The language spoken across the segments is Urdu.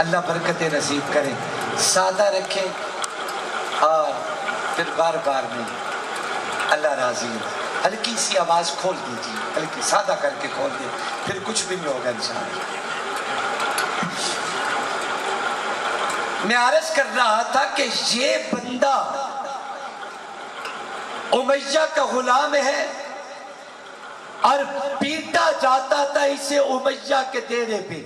اللہ برکت نصیب کرے، سادہ رکھیں اور پھر بار بار نہیں، اللہ راضی ہے۔ ہلکی سی آواز کھول دیجیے، ہلکی سادہ کر کے کھول دیں، پھر کچھ بھی نہیں ہوگا انشاءاللہ۔ میں عرض کر رہا تھا کہ یہ بندہ امیہ کا غلام ہے اور پیٹا جاتا تھا اسے امیہ کے ڈیرے پہ۔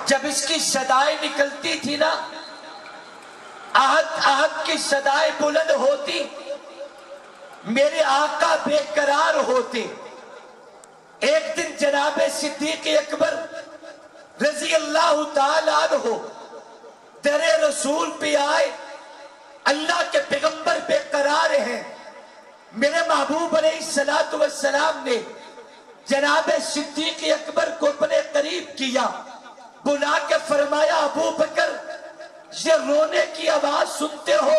جب اس کی صدائیں نکلتی تھی نا، احد احد کی صدائیں بلند ہوتی، میرے آقا بے قرار ہوتے۔ ایک دن جناب صدیق اکبر رضی اللہ تعالیٰ عنہ در رسول پہ آئے، اللہ کے پیغمبر بے قرار ہیں۔ میرے محبوب علیہ السلام نے جناب صدیق اکبر کو اپنے قریب کیا، بلا کے فرمایا ابو بکر یہ رونے کی آواز سنتے ہو؟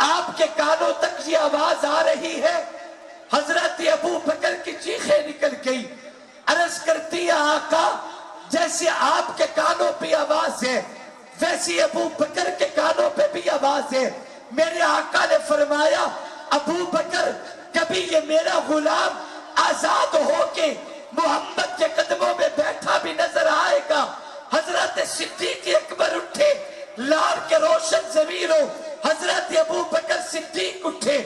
آپ کے کانوں تک یہ آواز آ رہی ہے؟ حضرت ابو بکر کی چیخیں نکل گئی، عرض کرتی ہے آقا جیسے آپ کے کانوں پہ آواز ہے ویسی ابو بکر کے کانوں پہ بھی آواز ہے۔ میرے آقا نے فرمایا ابو بکر کبھی یہ میرا غلام آزاد ہو کے محمد کے قدموں میں بیٹھا بھی نظر آئے گا؟ حضرت صدیق اکبر اٹھے، لال کے روشن ضمیروں حضرت ابو بکر صدیق اٹھے،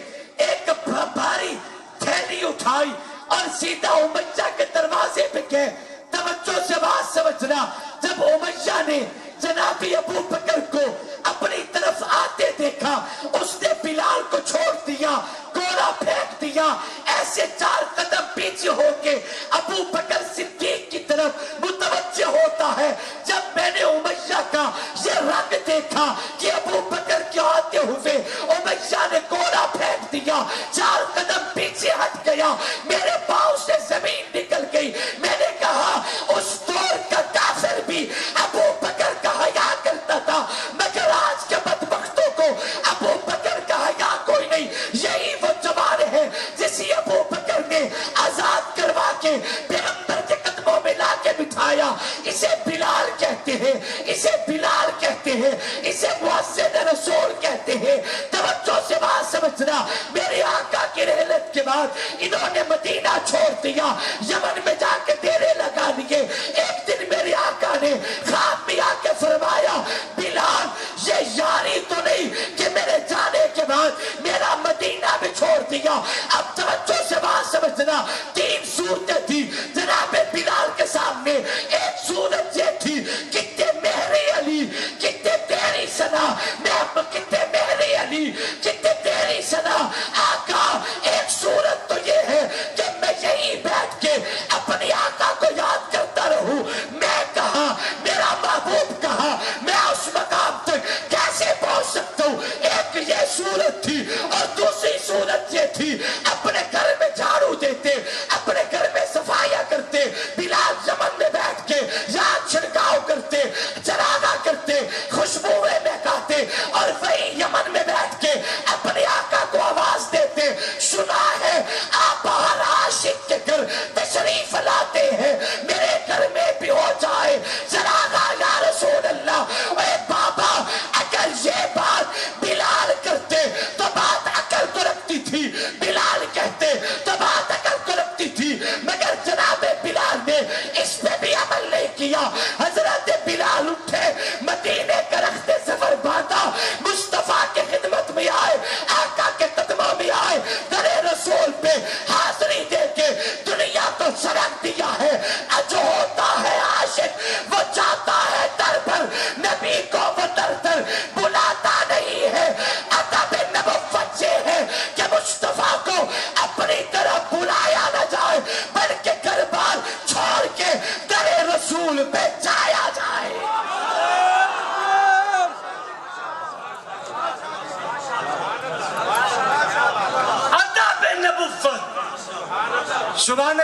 ایک بھاری تھیلی اٹھائی اور سیدھا امیہ کے دروازے پہ گئے۔ توجہ سے بات سمجھنا، جب امیہ نے جناب ابو بکر کو اپنی طرف آتے دیکھا، اس نے بلال کو چھوڑ دیا، گولا پھینک دیا، ایسے 4 قدم پیچھے ہو کے ابو بکر صدیق کی طرف متوجہ ہوتا ہے۔ جب میں نے امیہ کا یہ رنگ دیکھا کہ ابو بکر کے آتے ہوئے امیہ نے گولا پھینک دیا، 4 قدم پیچھے ہٹ گیا، میرے پاؤں سے زمین نکل گئی۔ میں نے کہا اس دور کا کافر بھی ابو بکر کا حیا کرتا تھا، مگر آج کے بدبختوں کو ابو بکر کا حیا کوئی نہیں۔ یہی وہ جوان ہے جسے ابو بکر نے آزاد کروا کے پیغمبر کے قدموں میں لا کے بٹھایا۔ اسے بلال کہتے ہیں، اسے بلال کہتے ہیں، اسے مؤذن رسول کہتے ہیں۔ توجہ سے بات سمجھنا، میرے آقا کی رحلت کے بعد انہوں نے مدینہ چھوڑ دیا، یمن میں جا کے ڈیرے لگا دیے۔ ایک دن میرے آقا نے خواب میں آ کے فرمایا بلال یہ یاری تو نہیں کہ میرے جانے کے بعد میرا مدینہ بھی چھوڑ دیا۔ اب توجہ سے بات سمجھنا، 3 صورتیں تھی جناب بلال کے سامنے۔ ایک صورت یہ تھی کتنے مہری علی، کتنے تیری سنا، میں کتنے مہری علی، کتنے تیری سنا آقا۔ ایک صورت تو یہ ہے کہ میں یہی بیٹھ کے اپنی آقا کو یاد کرتا رہوں۔ میں کہا میرا محبوب کہا، میں اس مقام تک کیسے پہنچ سکتا ہوں؟ ایک یہ صورت تھی، اور دوسری صورت یہ تھی اپنے گھر میں جھاڑو دیتے، اپنے گھر میں صفائیاں کرتے، بلال یمن میں بیٹھ کے یاد چھڑکاؤ کرتے، چراغا کرتے، خوشبوئیں مہکاتے، اور وہی یمن میں بیٹھ کے اپنے آقا کو آواز دیتے، سنا ہے آپ ہر عاشق کے گھر تشریف لاتے ہیں، میرے گھر میں بھی ہو جائے چراغا یا رسول اللہ۔ اے بابا اگر یہ بات بلال کرتے تو بات عقل کو رکھتی تھی، بلال کہتے تو بات عقل کو رکھتی تھی، مگر جناب بلال نے اس پہ بھی عمل نہیں کیا۔ حضرت بلال اٹھے، مدینے کا رخت سفر باندھا، مصطفیٰ کے خدمت میں آئے، آقا کے قدموں میں آئے، در رسول پہ حاضری دے کے دنیا کو سبق دیا ہے۔ جو ہوتا ہے عاشق وہ جاتا ہے در پر، نبی کو وہ در در بلاتا نہیں ہے۔ ادب نبوت یہ ہے کہ مصطفیٰ کو اپنی طرف بلایا نہ جائے، بلکہ گھر بار چھوڑ کے در رسول پہ جایا جائے۔ ادب نبوت، سبحان